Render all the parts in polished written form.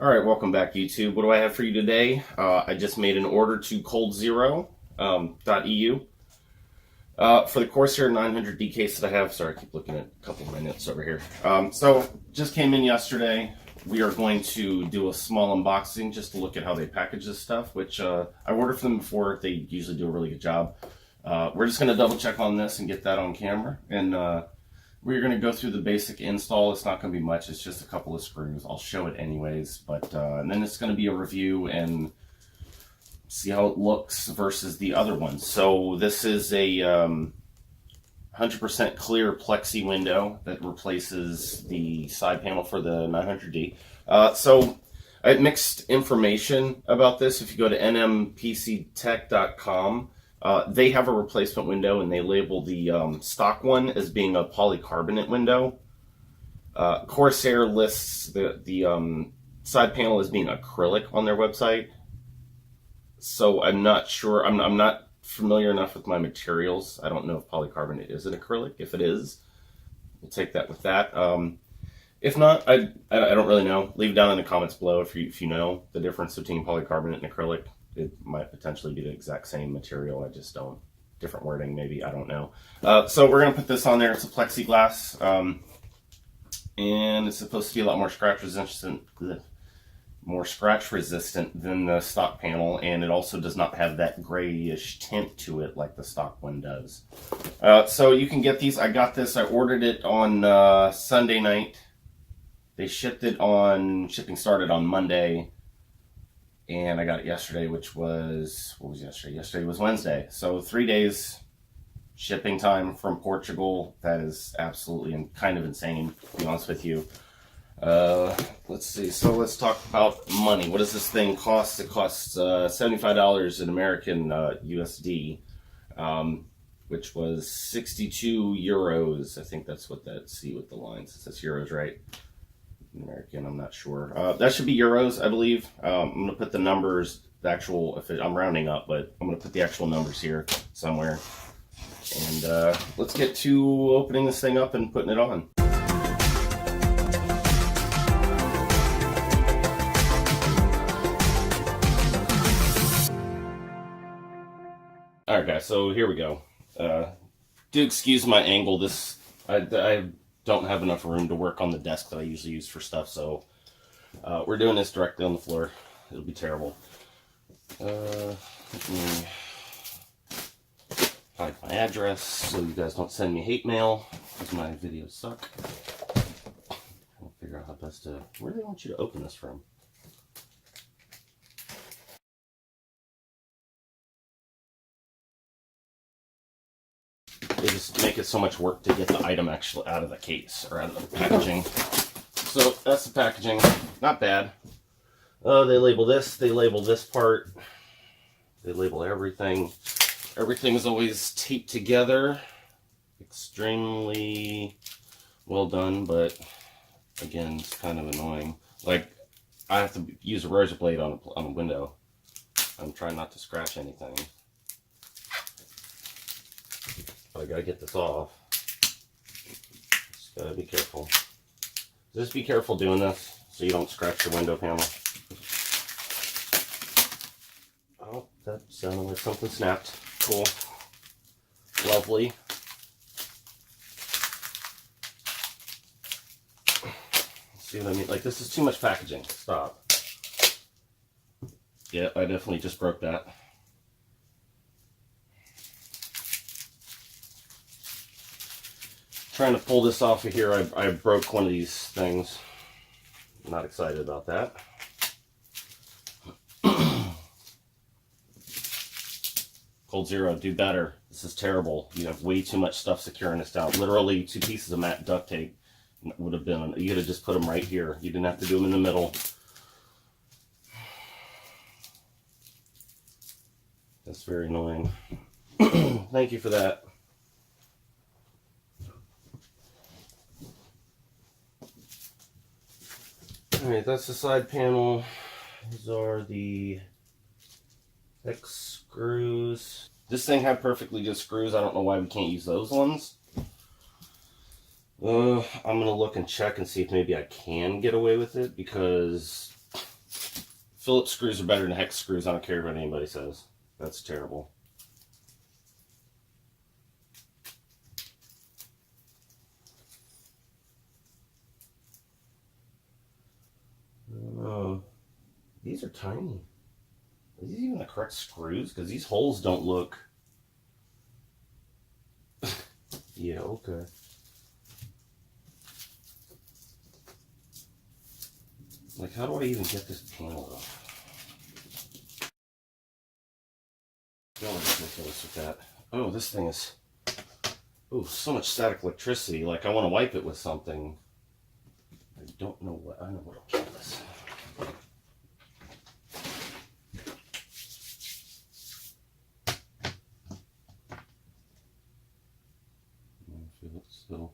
All right, welcome back, YouTube. What do I have for you today? I just made an order to coldzero.eu for the Corsair 900D case that I have. Sorry, I keep looking at a couple of my notes over here. So just came in yesterday. We are going to do a small unboxing just to look at how they package this stuff, which I ordered from them before. They usually do a really good job. We're just going to double check on this and get that on camera. And we're going to go through the basic install. It's not going to be much. It's just a couple of screws. I'll show it anyways. But and then it's going to be a review and see how it looks versus the other ones. So this is a 100% clear plexi window that replaces the side panel for the 900D. So I had mixed information about this. If you go to nmpctech.com, they have a replacement window, and they label the stock one as being a polycarbonate window. Corsair lists the side panel as being acrylic on their website. So I'm not sure. I'm not familiar enough with my materials. I don't know if polycarbonate is an acrylic. If it is, we'll take that with that. If not, I don't really know. Leave it down in the comments below if you know the difference between polycarbonate and acrylic. It might potentially be the exact same material. I just don't. Different wording, maybe. I don't know. So we're going to put this on there. It's a plexiglass. And it's supposed to be a lot more scratch resistant. Than the stock panel. And it also does not have that grayish tint to it like the stock one does. So you can get these. I got this. I ordered it on Sunday night. They shipped it on... Shipping started on Monday. And I got it yesterday, which was, what was yesterday? Yesterday was Wednesday. So 3 days shipping time from Portugal. That is absolutely kind of insane, to be honest with you. Let's see. So let's talk about money. What does this thing cost? It costs $75 in American USD, which was 62 euros. I think that's what that, see with the lines. It says euros, right? American, I'm not sure. That should be euros, I believe. I'm going to put the numbers, the actual, I'm rounding up, but I'm going to put the actual numbers here somewhere. And let's get to opening this thing up and putting it on. Alright guys, so here we go. Do excuse my angle. I don't have enough room to work on the desk that I usually use for stuff, so we're doing this directly on the floor. It'll be terrible. Let me hide my address so you guys don't send me hate mail because my videos suck. I'll figure out how best to... Where do they want you to open this from? They just make it so much work to get the item actually out of the case or out of the packaging. So that's the packaging. Not bad. They label this. They label this part. They label everything. Everything is always taped together. Extremely well done, but again, it's kind of annoying. Like, I have to use a razor blade on a window. I'm trying not to scratch anything. I gotta get this off. Just gotta be careful. Just be careful doing this so you don't scratch your window panel. Oh, that sounded like something snapped. Cool. Lovely. See what I mean? Like, this is too much packaging. Stop. Yeah, I definitely just broke that. Trying to pull this off of here, I broke one of these things. Not excited about that. coldzero, do better. This is terrible. You have way too much stuff securing this down. Literally 2 pieces of matte duct tape would have been, you could have just put them right here. You didn't have to do them in the middle. That's very annoying. Thank you for that. Alright, that's the side panel. These are the hex screws. This thing had perfectly good screws. I don't know why we can't use those ones. I'm going to look and check and see if maybe I can get away with it, because Phillips screws are better than hex screws. I don't care what anybody says. That's terrible. These are tiny. Are these even the correct screws? Because these holes don't look... Yeah, okay. Like, how do I even get this panel off? No one's ridiculous with that. Oh, this thing is... Oh, so much static electricity. Like, I want to wipe it with something. I don't know what... I don't know what I'll kill this. Still.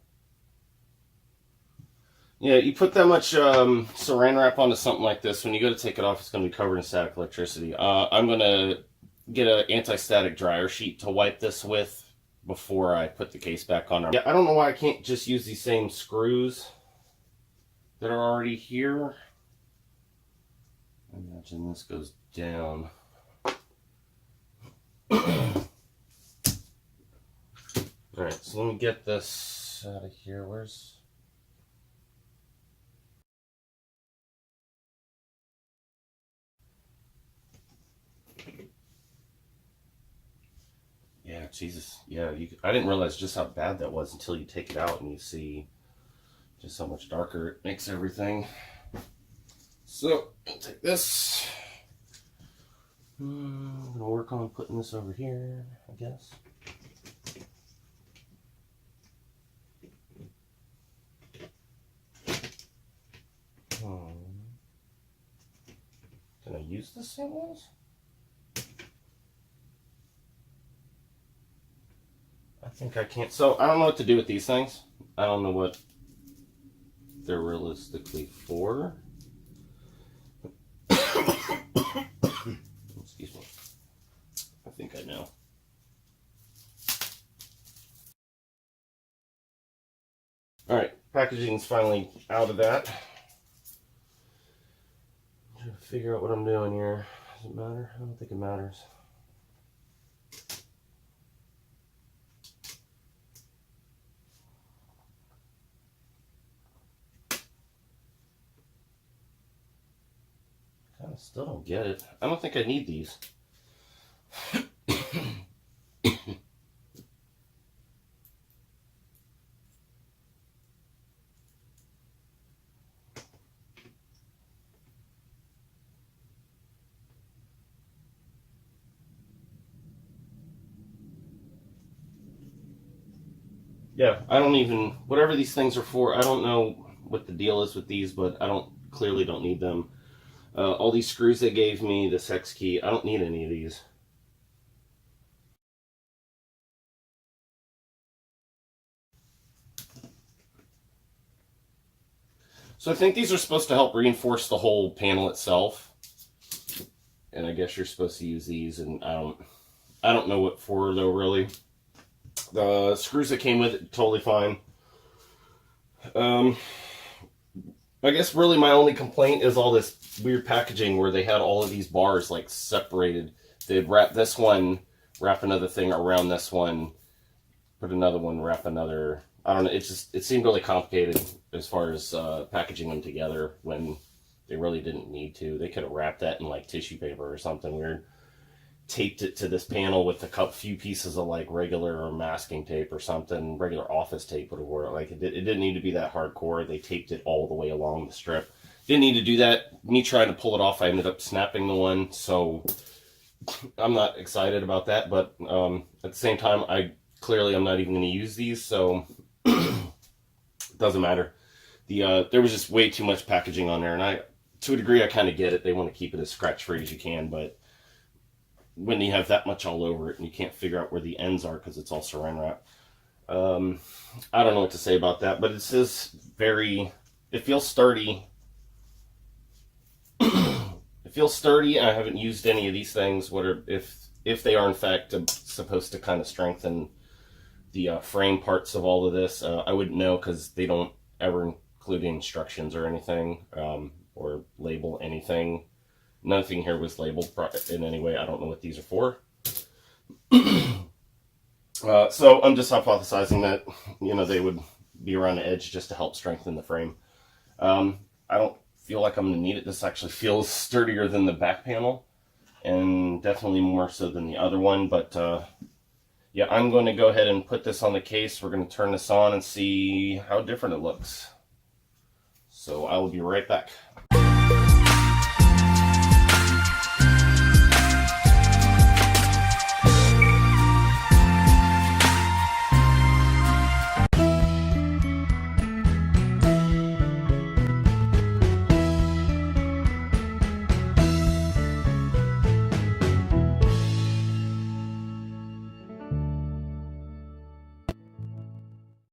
Yeah, you put that much saran wrap onto something like this, when you go to take it off, it's going to be covered in static electricity. I'm going to get an anti-static dryer sheet to wipe this with before I put the case back on. Yeah, I don't know why I can't just use these same screws that are already here. I imagine this goes down. Alright, so let me get this out of here. Where's... Yeah, Jesus. Yeah, I didn't realize just how bad that was until you take it out and you see just how much darker it makes everything. So, I'll take this. I'm going to work on putting this over here, I guess. Can I use the same ones? I think I can't. So I don't know what to do with these things. I don't know what they're realistically for. Excuse me. I think I know. Alright, packaging's finally out of that. I'm trying to figure out what I'm doing here. Does it matter? I don't think it matters. I still don't get it. I don't think I need these. Yeah, I don't even, whatever these things are for, I don't know what the deal is with these, but I clearly don't need them. All these screws they gave me, this hex key, I don't need any of these. So I think these are supposed to help reinforce the whole panel itself. And I guess you're supposed to use these, and I don't know what for though, really. The screws that came with it, totally fine. I guess really my only complaint is all this weird packaging where they had all of these bars like separated. They'd wrap this one, wrap another thing around this one, put another one, wrap another. I don't know. It seemed really complicated as far as packaging them together when they really didn't need to. They could have wrapped that in like tissue paper or something weird. Taped it to this panel with a few pieces of like regular or masking tape or something. Regular office tape would have worked. Like it didn't need to be that hardcore. They taped it all the way along the strip. Didn't need to do that. Me trying to pull it off, I ended up snapping the one. So I'm not excited about that. But at the same time, I'm not even going to use these. So it doesn't matter. There was just way too much packaging on there, and to a degree, I kind of get it. They want to keep it as scratch-free as you can, but when you have that much all over it and you can't figure out where the ends are because it's all saran wrap. I don't know what to say about that, but it says it feels sturdy. It feels sturdy. I haven't used any of these things. If they are in fact supposed to kind of strengthen the frame parts of all of this. I wouldn't know because they don't ever include instructions or anything or label anything Nothing here was labeled in any way. I don't know what these are for. So I'm just hypothesizing that, you know, they would be around the edge just to help strengthen the frame. I don't feel like I'm going to need it. This actually feels sturdier than the back panel, and definitely more so than the other one. But yeah, I'm going to go ahead and put this on the case. We're going to turn this on and see how different it looks. So I will be right back.